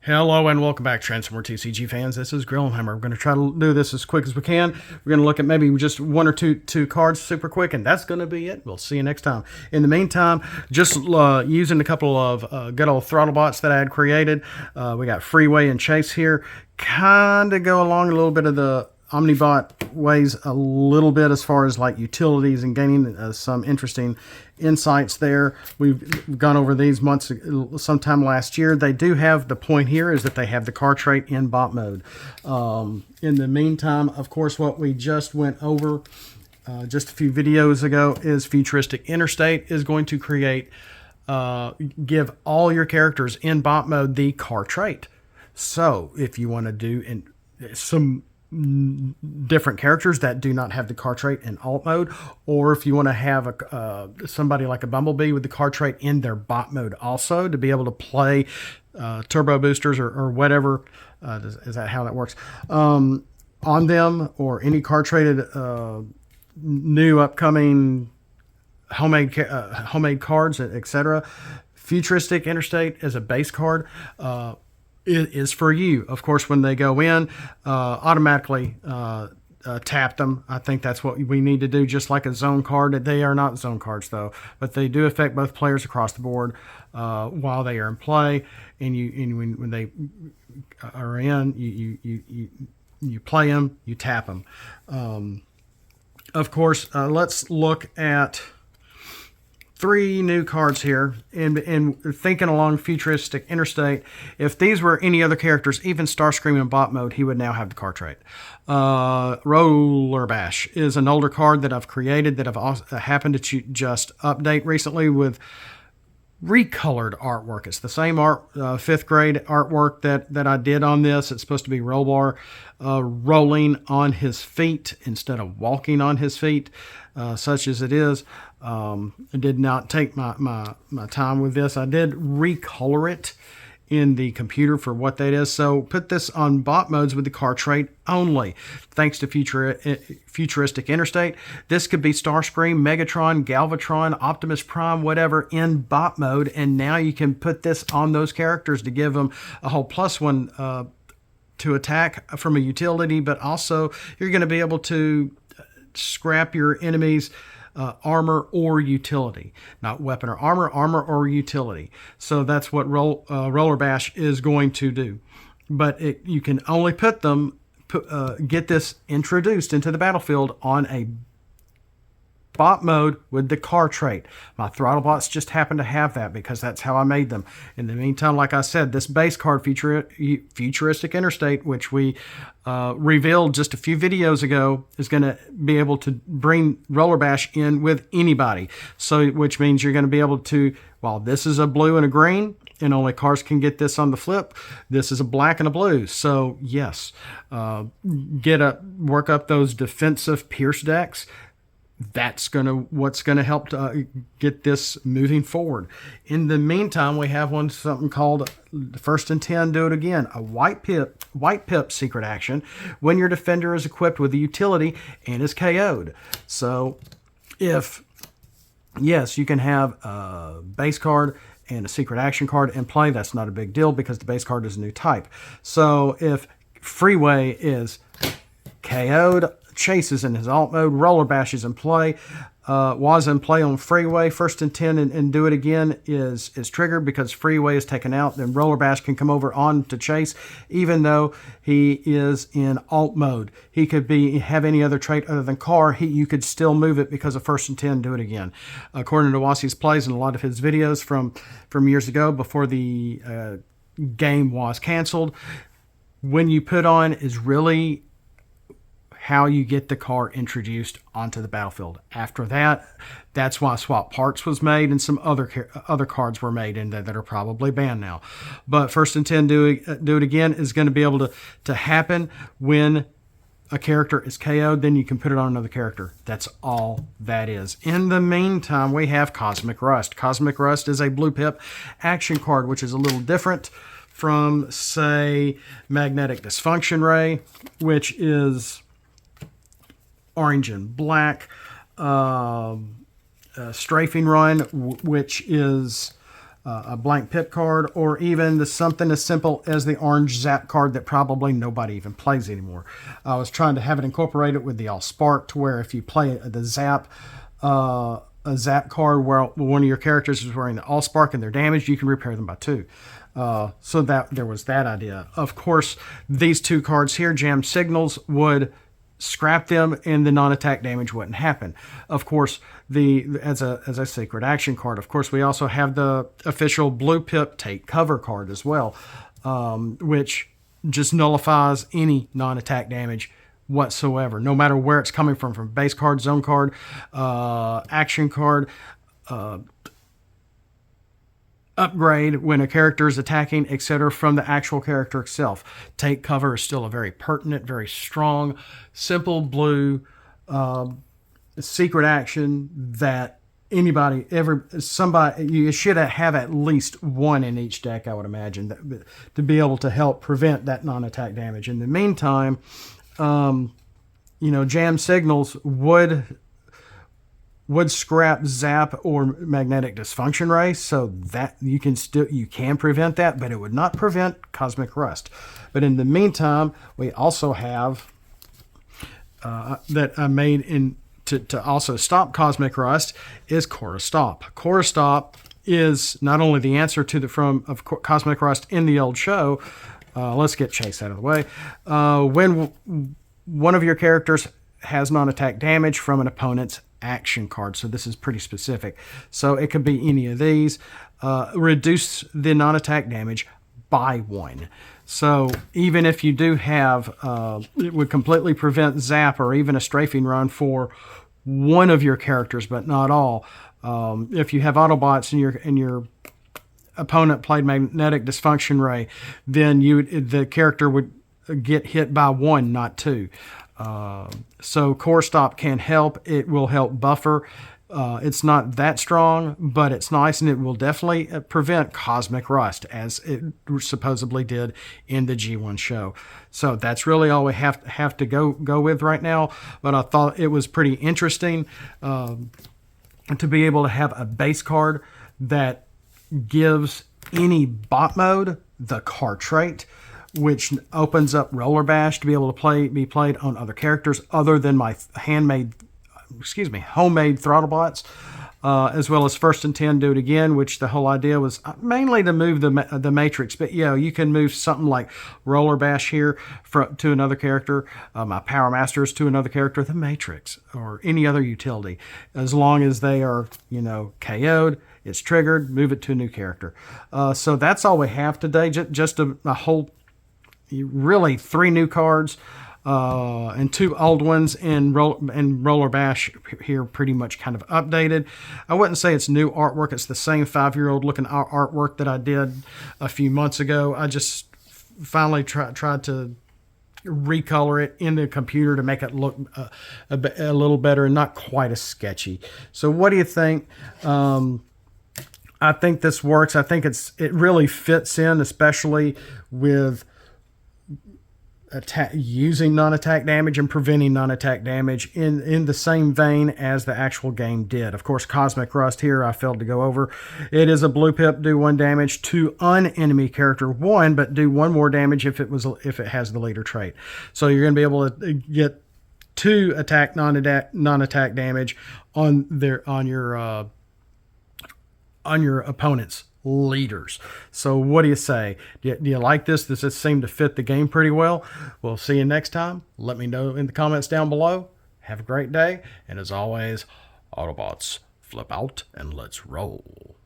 Hello and welcome back, Transformer TCG fans. This is Grillenheimer. We're going to try to do this as quick as we can. We're going to look at maybe just one or two cards super quick, and that's going to be it. We'll see you next time. In the meantime, just using a couple of good old Throttlebots that I had created. We got Freeway and Chase here. Kind of go along a little bit of the Omnibot ways a little bit as far as like utilities and gaining some interesting insights there. We've gone over these sometime last year. They do have the point here is that they have the card trait in bot mode. In the meantime, of course, what we just went over just a few videos ago is Futuristic Interstate is going to create, give all your characters in bot mode the card trait. So if you want to do some different characters that do not have the card trait in alt mode, or if you want to have somebody like a Bumblebee with the card trait in their bot mode also to be able to play turbo boosters or whatever, is that how that works, on them, or any card traded new upcoming homemade cards, etc. Futuristic Interstate as a base card is for you. Of course, when they go in, automatically tap them. I think that's what we need to do, just like a zone card. They are not zone cards, though, but they do affect both players across the board while they are in play. And when they are in, you play them, you tap them. Of course, let's look at 3 new cards here, and thinking along Futuristic Interstate. If these were any other characters, even Starscream in bot mode, he would now have the card trait. RollerBash is an older card that I've created that I've also happened to just update recently with recolored artwork. It's the same art, 5th grade artwork that I did on this. It's supposed to be Rollbar rolling on his feet instead of walking on his feet, such as it is. I did not take my time with this. I did recolor it in the computer for what that is. So put this on bot modes with the card trait only. Thanks to Futuristic Interstate, this could be Starscream, Megatron, Galvatron, Optimus Prime, whatever, in bot mode. And now you can put this on those characters to give them a whole +1 to attack from a utility, but also you're going to be able to scrap your enemies' armor or utility. Not weapon or armor or utility. So that's what RollerBash is going to do. But you can only get this introduced into the battlefield on a bot mode with the card trait. My Throttlebots just happen to have that because that's how I made them. In the meantime, like I said, this base card Futuristic Interstate, which we revealed just a few videos ago, is going to be able to bring RollerBash in with anybody. So, which means you're going to be able to, while this is a blue and a green, and only cards can get this on the flip, this is a black and a blue. So yes, work up those defensive Pierce decks. That's what's gonna help to get this moving forward. In the meantime, we have something called First and 10. Do it again. A white pip secret action when your defender is equipped with a utility and is KO'd. So, yes, you can have a base card and a secret action card in play. That's not a big deal because the base card is a new type. So if Freeway is KO'd, Chase is in his alt mode, RollerBash is in play, was in play on Freeway, First and 10 and do it again is triggered because Freeway is taken out. Then RollerBash can come over on to Chase, even though he is in alt mode. He could have any other trait other than car. You could still move it because of First and 10, do it again. According to Wassie's plays and a lot of his videos from years ago before the game was canceled, when you put on is really how you get the card introduced onto the battlefield. After that, that's why Swap Parts was made and some other cards were made in that are probably banned now. But First and 10, do it again is going to be able to happen when a character is KO'd. Then you can put it on another character. That's all that is. In the meantime, we have Cosmic Rust. Cosmic Rust is a blue pip action card, which is a little different from, say, Magnetic Dysfunction Ray, which is orange and black, Strafing Run, which is a blank pip card, or even something as simple as the orange zap card that probably nobody even plays anymore. I was trying to have it incorporated with the all spark, to where if you play the zap, a zap card where one of your characters is wearing the all spark and they're damaged, you can repair them by 2. So that there was that idea. Of course, these 2 cards here, Jam Signals, would scrap them and the non-attack damage wouldn't happen. Of course, as a secret action card, of course, we also have the official Blue Pip Take Cover card as well, which just nullifies any non-attack damage whatsoever, no matter where it's coming from base card, zone card, action card, upgrade when a character is attacking, etc., from the actual character itself. Take Cover is still a very pertinent, very strong, simple blue secret action that somebody, you should have at least one in each deck, I would imagine, to be able to help prevent that non-attack damage. In the meantime, Jam Signals would scrap zap or magnetic dysfunction ray, so that you can prevent that, but it would not prevent cosmic rust. But in the meantime, we also have that I made to also stop cosmic rust is Corrostop. Corrostop is not only the answer of cosmic rust in the old show. Let's get Chase out of the way. When one of your characters has non-attack damage from an opponent's action card, so this is pretty specific, so it could be any of these, reduce the non-attack damage by 1. So even if you do have it would completely prevent zap or even a strafing run for one of your characters, but not all. If you have Autobots and your opponent played magnetic dysfunction ray, then the character would get hit by 1, not 2. So Corrostop can help. It will help buffer. It's not that strong, but it's nice, and it will definitely prevent cosmic rust, as it supposedly did in the G1 show. So that's really all we have to go with right now. But I thought it was pretty interesting to be able to have a base card that gives any bot mode the card trait, which opens up RollerBash to be able to be played on other characters other than my homemade Throttlebots, as well as First and 10 Do It Again, which the whole idea was mainly to move the Matrix. But you can move something like RollerBash here to another character, my Power Masters to another character, the Matrix, or any other utility, as long as they are KO'd. It's triggered, move it to a new character. So that's all we have today. Just a whole, really 3 new cards and 2 old ones, and RollerBash here pretty much kind of updated. I wouldn't say it's new artwork. It's the same 5-year-old looking artwork that I did a few months ago. I just finally tried to recolor it in the computer to make it look a little better and not quite as sketchy. So what do you think? I think this works. I think it really fits in, especially with using non-attack damage and preventing non-attack damage in the same vein as the actual game did. Of course, Cosmic Rust here I failed to go over. It is a blue pip, do 1 damage to an enemy character 1, but do 1 more damage if it has the leader trait. So you're going to be able to get 2 attack non-attack damage on your opponent's leaders. So what do you say? Do you like this? Does this seem to fit the game pretty well? We'll see you next time. Let me know in the comments down below. Have a great day. And as always, Autobots, flip out and let's roll.